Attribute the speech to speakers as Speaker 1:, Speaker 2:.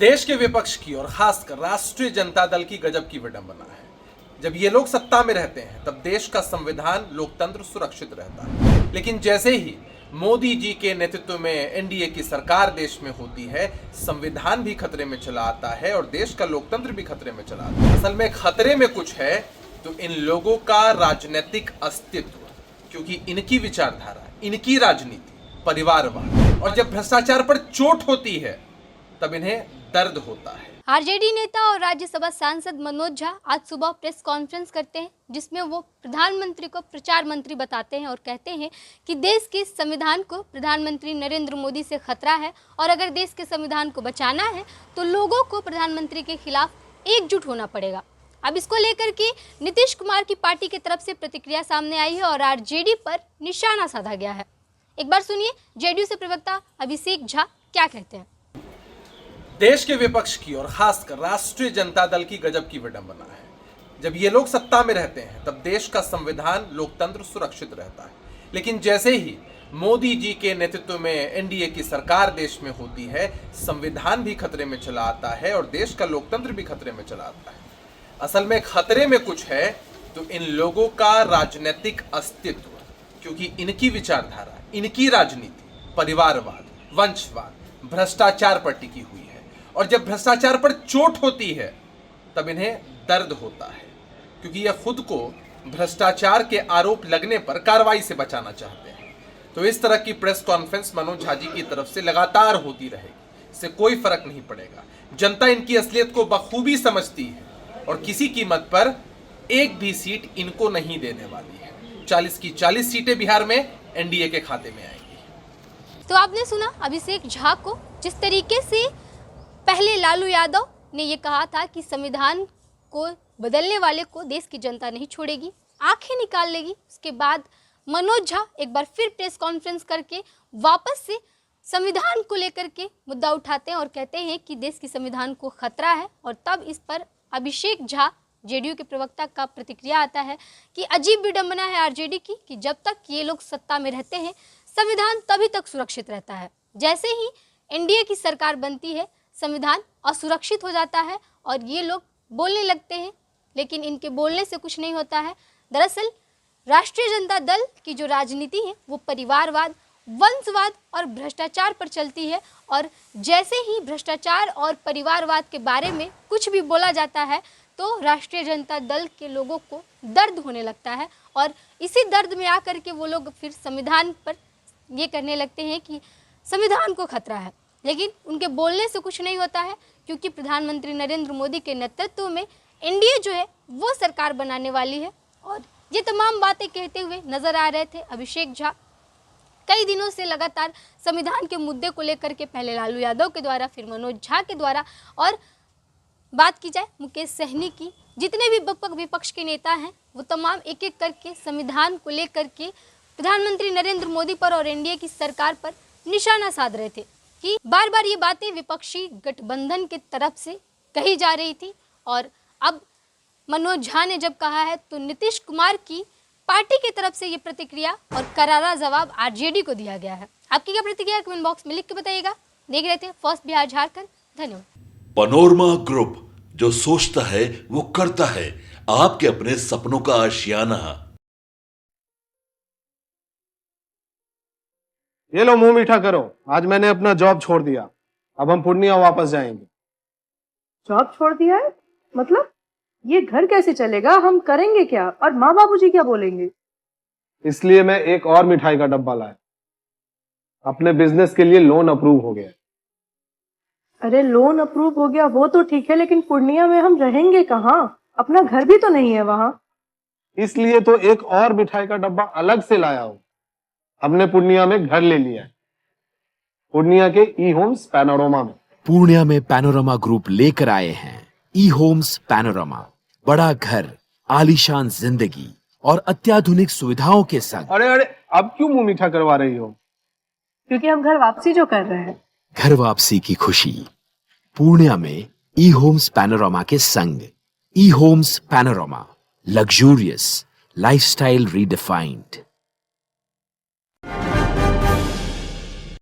Speaker 1: देश के विपक्ष की और खासकर राष्ट्रीय जनता दल की गजब की विडंबना है। जब ये लोग सत्ता में रहते हैं तब देश का संविधान लोकतंत्र सुरक्षित रहता है, लेकिन जैसे ही मोदी जी के नेतृत्व में एनडीए की सरकार देश में होती है, संविधान भी खतरे में चला आता है और देश का लोकतंत्र भी खतरे में चला आता है। असल में खतरे में कुछ है तो इन लोगों का राजनीतिक अस्तित्व, क्योंकि इनकी विचारधारा, इनकी राजनीति परिवारवाद, और जब भ्रष्टाचार पर चोट होती है तब इन्हें दर्द होता है।
Speaker 2: आरजेडी नेता और राज्यसभा सांसद मनोज झा आज सुबह प्रेस कॉन्फ्रेंस करते हैं, जिसमें वो प्रधानमंत्री को प्रचार मंत्री बताते हैं और कहते हैं कि देश के संविधान को प्रधानमंत्री नरेंद्र मोदी से खतरा है और अगर देश के संविधान को बचाना है तो लोगों को प्रधानमंत्री के खिलाफ एकजुट होना पड़ेगा। अब इसको लेकर के नीतीश कुमार की पार्टी की तरफ से प्रतिक्रिया सामने आई है और आरजेडी पर निशाना साधा गया है। एक बार सुनिए जेडीयू से प्रवक्ता अभिषेक झा क्या कहते हैं।
Speaker 1: देश के विपक्ष की और खासकर राष्ट्रीय जनता दल की गजब की विडंबना है। जब ये लोग सत्ता में रहते हैं तब देश का संविधान लोकतंत्र सुरक्षित रहता है, लेकिन जैसे ही मोदी जी के नेतृत्व में एनडीए की सरकार देश में होती है, संविधान भी खतरे में चला आता है और देश का लोकतंत्र भी खतरे में चला आता है। असल में खतरे में कुछ है तो इन लोगों का राजनीतिक अस्तित्व, क्योंकि इनकी विचारधारा, इनकी राजनीति परिवारवाद, वंशवाद, भ्रष्टाचार पर टिकी हुई है और जब भ्रष्टाचार पर चोट होती है तब इन्हें दर्द होता है, क्योंकि यह खुद को भ्रष्टाचार के आरोप लगने पर कार्रवाई से बचाना चाहते हैं। तो इस तरह की प्रेस कॉन्फ्रेंस मनोज झा जी की तरफ से लगातार होती रहेगी, इससे कोई फर्क नहीं पड़ेगा। जनता इनकी असलियत को बखूबी समझती है और किसी कीमत पर एक भी सीट इनको नहीं देने वाली है। 40 की 40 सीटें बिहार में एनडीए के खाते में आएंगी।
Speaker 2: तो आपने सुना अभिषेक झा को, जिस तरीके से पहले लालू यादव ने ये कहा था कि संविधान को बदलने वाले को देश की जनता नहीं छोड़ेगी, आंखें निकाल लेगी। उसके बाद मनोज झा एक बार फिर प्रेस कॉन्फ्रेंस करके वापस से संविधान को लेकर के मुद्दा उठाते हैं और कहते हैं कि देश की संविधान को खतरा है। और तब इस पर अभिषेक झा जेडीयू के प्रवक्ता का प्रतिक्रिया आता है कि अजीब विडंबना है आरजेडी की कि जब तक ये लोग सत्ता में रहते हैं संविधान तभी तक सुरक्षित रहता है, जैसे ही एनडीए की सरकार बनती है संविधान असुरक्षित हो जाता है और ये लोग बोलने लगते हैं, लेकिन इनके बोलने से कुछ नहीं होता है। दरअसल राष्ट्रीय जनता दल की जो राजनीति है वो परिवारवाद, वंशवाद और भ्रष्टाचार पर चलती है और जैसे ही भ्रष्टाचार और परिवारवाद के बारे में कुछ भी बोला जाता है तो राष्ट्रीय जनता दल के लोगों को दर्द होने लगता है और इसी दर्द में आकर के वो लोग फिर संविधान पर ये करने लगते हैं कि संविधान को खतरा है, लेकिन उनके बोलने से कुछ नहीं होता है, क्योंकि प्रधानमंत्री नरेंद्र मोदी के नेतृत्व में एनडीए जो है वो सरकार बनाने वाली है। और ये तमाम बातें कहते हुए नजर आ रहे थे अभिषेक झा। कई दिनों से लगातार संविधान के मुद्दे को लेकर के पहले लालू यादव के द्वारा, फिर मनोज झा के द्वारा, और बात की जाए मुकेश सहनी की, जितने भी विपक्ष के नेता हैं वो तमाम एक एक करके संविधान को लेकर के प्रधानमंत्री नरेंद्र मोदी पर और एनडीए की सरकार पर निशाना साध रहे थे कि बार बार ये बातें विपक्षी गठबंधन की तरफ से कही जा रही थी। और अब मनोज झा ने जब कहा है तो नीतीश कुमार की पार्टी की तरफ से ये प्रतिक्रिया और करारा जवाब आरजेडी को दिया गया है। आपकी क्या प्रतिक्रिया कमेंट बॉक्स में लिख के बताइएगा। देख रहे थे फर्स्ट बिहार झारखंड। धन्यवाद।
Speaker 3: पनोरमा ग्रुप, जो सोचता है वो करता है। आपके अपने सपनों का आशियाना।
Speaker 4: ये लो मुंह मीठा करो, आज मैंने अपना जॉब छोड़ दिया, अब हम पूर्णिया वापस जाएंगे।
Speaker 5: जॉब छोड़ दिया है? मतलब ये घर कैसे चलेगा? हम करेंगे क्या? और माँ बाबूजी क्या बोलेंगे?
Speaker 4: इसलिए मैं एक और मिठाई का डब्बा लाया। अपने बिजनेस के लिए लोन अप्रूव हो गया।
Speaker 5: अरे लोन अप्रूव हो गया वो तो ठीक है, लेकिन पूर्णिया में हम रहेंगे कहाँ? अपना घर भी तो नहीं है वहाँ।
Speaker 4: इसलिए तो एक और मिठाई का डब्बा अलग से लाया हूँ। हमने पूर्णिया में घर ले लिया है, पूर्णिया के ई होम्स पैनोरमा में।
Speaker 6: पूर्णिया में पैनोरमा ग्रुप लेकर आए हैं ई होम्स पैनोरमा। बड़ा घर, आलीशान जिंदगी और अत्याधुनिक सुविधाओं के संग।
Speaker 4: अरे अब क्यों मुंह मीठा करवा रही हो?
Speaker 5: क्योंकि हम घर वापसी जो कर रहे हैं।
Speaker 6: घर वापसी की खुशी पूर्णिया में ई होम्स पैनोरमा के संग। ई homes panorama, luxurious lifestyle redefined.